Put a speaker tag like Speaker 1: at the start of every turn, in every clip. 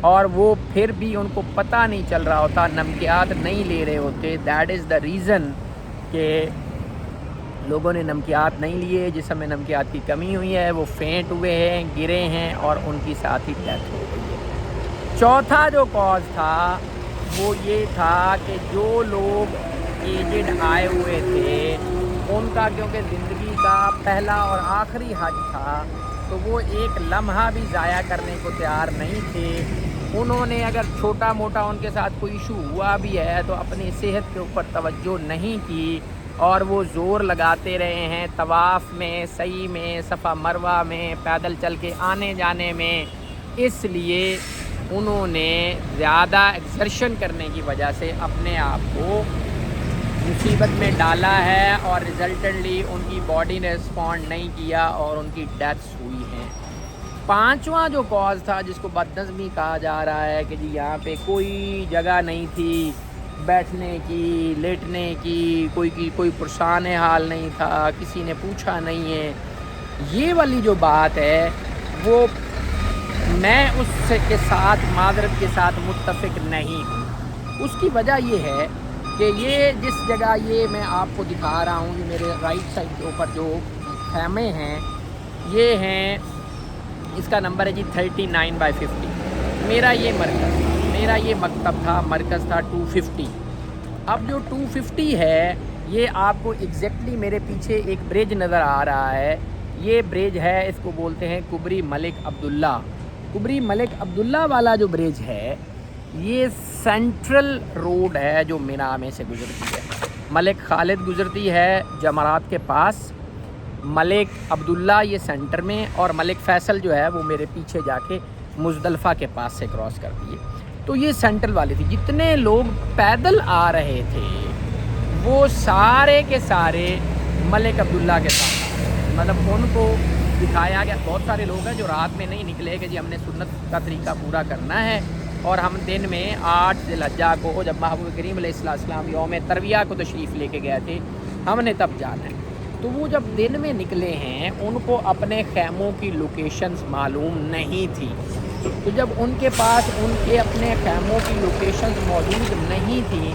Speaker 1: اور وہ پھر بھی ان کو پتہ نہیں چل رہا ہوتا، نمکیات نہیں لے رہے ہوتے. دیٹ از دا ریزن کہ لوگوں نے نمکیات نہیں لیے، جسم میں نمکیات کی کمی ہوئی ہے، وہ فینٹ ہوئے ہیں، گرے ہیں اور ان کی ساتھ ہی ڈیتھ ہو گئی ہے. چوتھا جو کاز تھا وہ یہ تھا کہ جو لوگ ایجڈ آئے ہوئے تھے ان کا کیونکہ زندگی کا پہلا اور آخری حج تھا تو وہ ایک لمحہ بھی ضائع کرنے کو تیار نہیں تھے. انہوں نے اگر چھوٹا موٹا ان کے ساتھ کوئی ایشو ہوا بھی ہے تو اپنی صحت کے اوپر توجہ نہیں کی اور وہ زور لگاتے رہے ہیں طواف میں، سعی میں، صفا مروہ میں، پیدل چل کے آنے جانے میں. اس لیے انہوں نے زیادہ ایکسرشن کرنے کی وجہ سے اپنے آپ کو مصیبت میں ڈالا ہے اور ریزلٹنٹلی ان کی باڈی نے رسپونڈ نہیں کیا اور ان کی ڈیتھس ہوئی ہیں. پانچواں جو کاز تھا جس کو بدنظمی کہا جا رہا ہے کہ جی یہاں پہ کوئی جگہ نہیں تھی بیٹھنے کی، لیٹنے کی، کوئی پرسان حال نہیں تھا، کسی نے پوچھا نہیں ہے. یہ والی جو بات ہے وہ میں اس کے ساتھ معذرت کے ساتھ متفق نہیں ہوں. اس کی وجہ یہ ہے کہ یہ جس جگہ یہ میں آپ کو دکھا رہا ہوں، یہ میرے رائٹ سائڈ کے اوپر جو خیمے ہیں یہ ہیں، اس کا نمبر ہے جی 39/50. میرا یہ مرکز تھا، میرا یہ مکتب تھا، مرکز تھا 250. اب جو 250 ہے یہ آپ کو ایگزیکٹلی میرے پیچھے ایک برج نظر آ رہا ہے. یہ برج ہے، اس کو بولتے ہیں کبری ملک عبداللہ. کبری ملک عبداللہ والا جو برج ہے یہ سینٹرل روڈ ہے جو مینا میں سے گزرتی ہے. ملک خالد گزرتی ہے جمرات کے پاس، ملک عبداللہ یہ سینٹر میں، اور ملک فیصل جو ہے وہ میرے پیچھے جا کے مزدلفہ کے پاس سے کراس کرتی ہے. تو یہ سینٹرل والی تھی. جتنے لوگ پیدل آ رہے تھے وہ سارے کے سارے ملک عبداللہ کے ساتھ، مطلب ان کو دکھایا گیا. بہت سارے لوگ ہیں جو رات میں نہیں نکلے کہ جی ہم نے سنت کا طریقہ پورا کرنا ہے اور ہم دن میں 8 ذی الحجہ کو جب محبوب کریم علیہ السلام یوم ترویہ کو تشریف لے کے گئے تھے ہم نے تب جانا ہے. تو وہ جب دن میں نکلے ہیں ان کو اپنے خیموں کی لوکیشنز معلوم نہیں تھی. تو جب ان کے پاس ان کے اپنے خیموں کی لوکیشنز موجود نہیں تھیں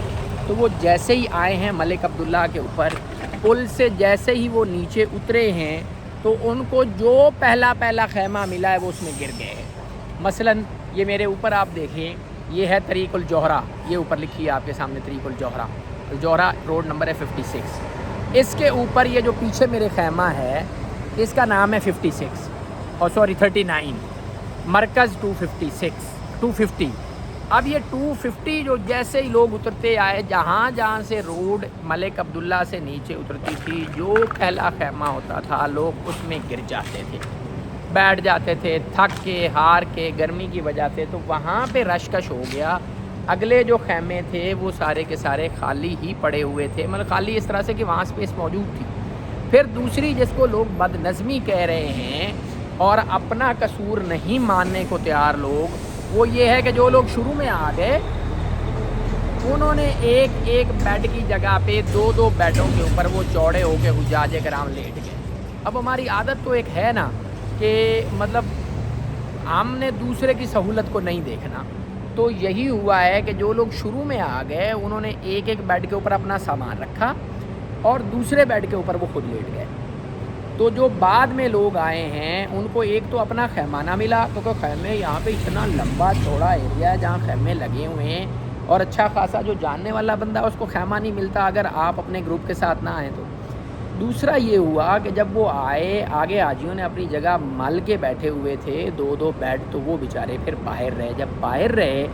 Speaker 1: تو وہ جیسے ہی آئے ہیں ملک عبداللہ کے اوپر، پل سے جیسے ہی وہ نیچے اترے ہیں تو ان کو جو پہلا خیمہ ملا ہے وہ اس میں گر گئے. مثلاً یہ میرے اوپر آپ دیکھیں، یہ ہے طریق الجوہرہ، یہ اوپر لکھی ہے آپ کے سامنے طریق الجوہرہ. الجوہرہ روڈ نمبر ہے 56. اس کے اوپر یہ جو پیچھے میرے خیمہ ہے اس کا نام ہے 56 اور 39، مرکز 250. اب یہ 250 جو جیسے ہی لوگ اترتے آئے، جہاں سے روڈ ملک عبداللہ سے نیچے اترتی تھی، جو پہلا خیمہ ہوتا تھا لوگ اس میں گر جاتے تھے، بیٹھ جاتے تھے تھک کے، ہار کے، گرمی کی وجہ سے. تو وہاں پہ رشکش ہو گیا. اگلے جو خیمے تھے وہ سارے کے سارے خالی ہی پڑے ہوئے تھے، مطلب خالی اس طرح سے کہ وہاں اسپیس موجود تھی. پھر دوسری جس کو لوگ بد نظمی کہہ رہے ہیں اور اپنا قصور نہیں ماننے کو تیار لوگ، وہ یہ ہے کہ جو لوگ شروع میں آ گئے انہوں نے ایک بیڈ کی جگہ پہ 2 بیڈوں کے اوپر وہ چوڑے ہو کے حجاج کرام لیٹ گئے. اب ہماری عادت تو ایک ہے نا کہ مطلب ہم نے دوسرے کی سہولت کو نہیں دیکھنا. تو یہی ہوا ہے کہ جو لوگ شروع میں آ گئے انہوں نے ایک بیڈ کے اوپر اپنا سامان رکھا اور دوسرے بیڈ کے اوپر وہ خود لیٹ گئے. تو جو بعد میں لوگ آئے ہیں ان کو ایک تو اپنا خیمہ نہ ملا، کیونکہ خیمے یہاں پہ اتنا لمبا چوڑا ایریا ہے جہاں خیمے لگے ہوئے ہیں اور اچھا خاصا جو جاننے والا بندہ اس کو خیمہ نہیں ملتا اگر آپ اپنے گروپ کے ساتھ نہ آئیں تو. دوسرا یہ ہوا کہ جب وہ آئے، آگے حاجیوں نے اپنی جگہ مل کے بیٹھے ہوئے تھے 2 بیڈ، تو وہ بیچارے پھر باہر رہے. جب باہر رہے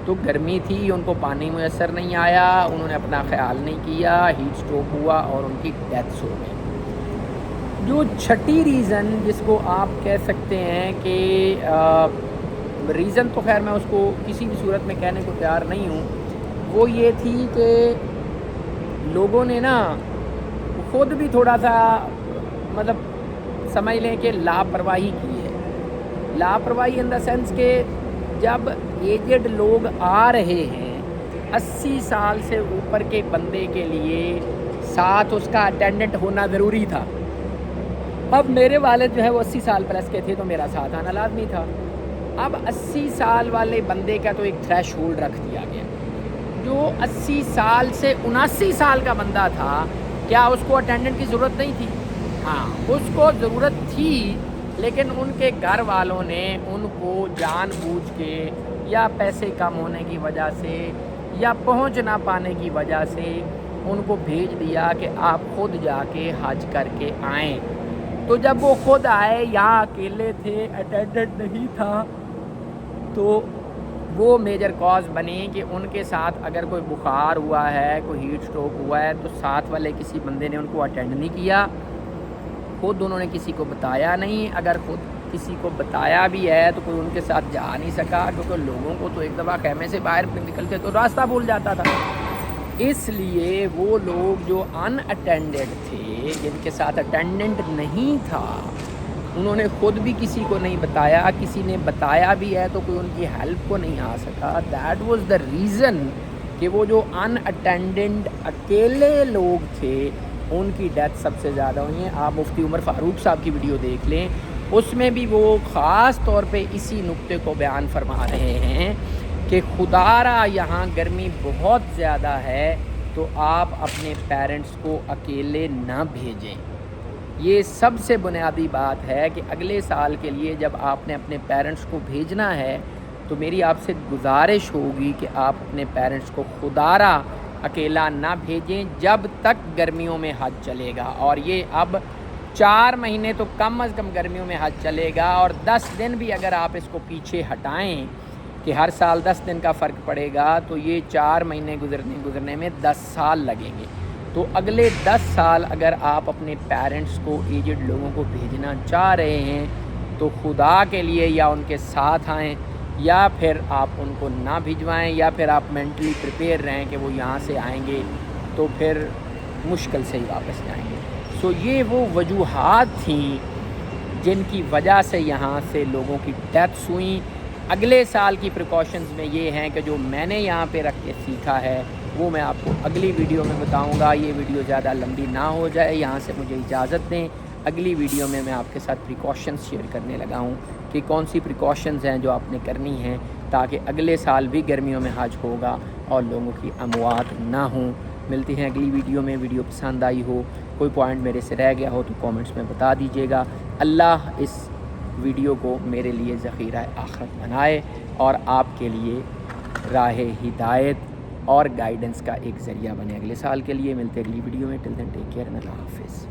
Speaker 1: تو گرمی تھی، ان کو پانی میسر نہیں آیا، انہوں نے اپنا خیال نہیں کیا، ہیٹ اسٹروک ہوا اور ان کی ڈیتھس ہو گئی. جو چھٹی ریزن جس کو آپ کہہ سکتے ہیں کہ ریزن تو خیر میں اس کو کسی بھی صورت میں کہنے کو تیار نہیں ہوں، وہ یہ تھی کہ لوگوں نے نا خود بھی تھوڑا سا مطلب سمجھ لیں کہ لاپرواہی کی ہے. لاپرواہی ان دا سینس کہ جب ایجڈ لوگ آ رہے ہیں 80 سال سے اوپر کے بندے کے لیے ساتھ اس کا اٹینڈنٹ ہونا ضروری تھا. اب میرے والد جو ہے وہ 80 سال پلس کے تھے تو میرا ساتھ آنا لازمی تھا. اب 80 سال والے بندے کا تو ایک تھریش ہولڈ رکھ دیا گیا. جو 80 سال سے 79 سال کا بندہ تھا, کیا اس کو اٹینڈنٹ کی ضرورت نہیں تھی؟ ہاں اس کو ضرورت تھی, لیکن ان کے گھر والوں نے ان کو جان بوجھ کے یا پیسے کم ہونے کی وجہ سے یا پہنچ نہ پانے کی وجہ سے ان کو بھیج دیا کہ آپ خود جا کے حج کر کے آئیں. تو جب وہ خود آئے, یہاں اکیلے تھے, اٹینڈنٹ نہیں تھا, تو وہ میجر کاز بنی کہ ان کے ساتھ اگر کوئی بخار ہوا ہے, کوئی ہیٹ اسٹروک ہوا ہے, تو ساتھ والے کسی بندے نے ان کو اٹینڈ نہیں کیا, خود انہوں نے کسی کو بتایا نہیں. اگر خود کسی کو بتایا بھی ہے تو کوئی ان کے ساتھ جا نہیں سکا, کیونکہ لوگوں کو تو ایک دفعہ خیمے سے باہر نکلتے تو راستہ بھول جاتا تھا. اس لیے وہ لوگ جو ان اٹینڈڈ تھے, جن کے ساتھ اٹینڈنٹ نہیں تھا, انہوں نے خود بھی کسی کو نہیں بتایا, کسی نے بتایا بھی ہے تو کوئی ان کی ہیلپ کو نہیں آ سکا. دیٹ واز دا ریزن کہ وہ جو ان اٹینڈنٹ اکیلے لوگ تھے ان کی ڈیتھ سب سے زیادہ ہوئی ہیں. آپ مفتی عمر فاروق صاحب کی ویڈیو دیکھ لیں, اس میں بھی وہ خاص طور پہ اسی نقطے کو بیان فرما رہے ہیں کہ خدا را یہاں گرمی بہت زیادہ ہے تو آپ اپنے پیرنٹس کو اکیلے نہ بھیجیں. یہ سب سے بنیادی بات ہے کہ اگلے سال کے لیے جب آپ نے اپنے پیرنٹس کو بھیجنا ہے تو میری آپ سے گزارش ہوگی کہ آپ اپنے پیرنٹس کو خدا را اکیلا نہ بھیجیں جب تک گرمیوں میں حج چلے گا. اور یہ اب 4 مہینے تو کم از کم گرمیوں میں حج چلے گا, اور 10 دن بھی اگر آپ اس کو پیچھے ہٹائیں کہ ہر سال 10 دن کا فرق پڑے گا تو یہ 4 مہینے گزرنے میں 10 سال لگیں گے. تو اگلے 10 سال اگر آپ اپنے پیرنٹس کو, ایجڈ لوگوں کو بھیجنا چاہ رہے ہیں تو خدا کے لیے یا ان کے ساتھ آئیں, یا پھر آپ ان کو نہ بھجوائیں, یا پھر آپ مینٹلی پریپیئر رہیں کہ وہ یہاں سے آئیں گے تو پھر مشکل سے ہی واپس جائیں گے. سو یہ وہ وجوہات تھیں جن کی وجہ سے یہاں سے لوگوں کی ڈیتھس ہوئیں. اگلے سال کی پریکاشنز میں یہ ہیں کہ جو میں نے یہاں پہ رکھ کے سیکھا ہے وہ میں آپ کو اگلی ویڈیو میں بتاؤں گا. یہ ویڈیو زیادہ لمبی نہ ہو جائے, یہاں سے مجھے اجازت دیں. اگلی ویڈیو میں آپ کے ساتھ پریکاشنز شیئر کرنے لگا ہوں کہ کون سی پریکاشنز ہیں جو آپ نے کرنی ہیں تاکہ اگلے سال بھی گرمیوں میں حج ہوگا اور لوگوں کی اموات نہ ہوں. ملتی ہیں اگلی ویڈیو میں. ویڈیو پسند آئی ہو, کوئی پوائنٹ میرے سے رہ گیا ہو تو کامنٹس میں بتا دیجیے گا. اللہ اس ویڈیو کو میرے لیے ذخیرہ آخرت بنائے اور آپ کے لیے راہ ہدایت اور گائیڈنس کا ایک ذریعہ بنے. اگلے سال کے لیے ملتے اگلی ویڈیو میں. ٹل دین ٹیک کیئر, اللہ حافظ.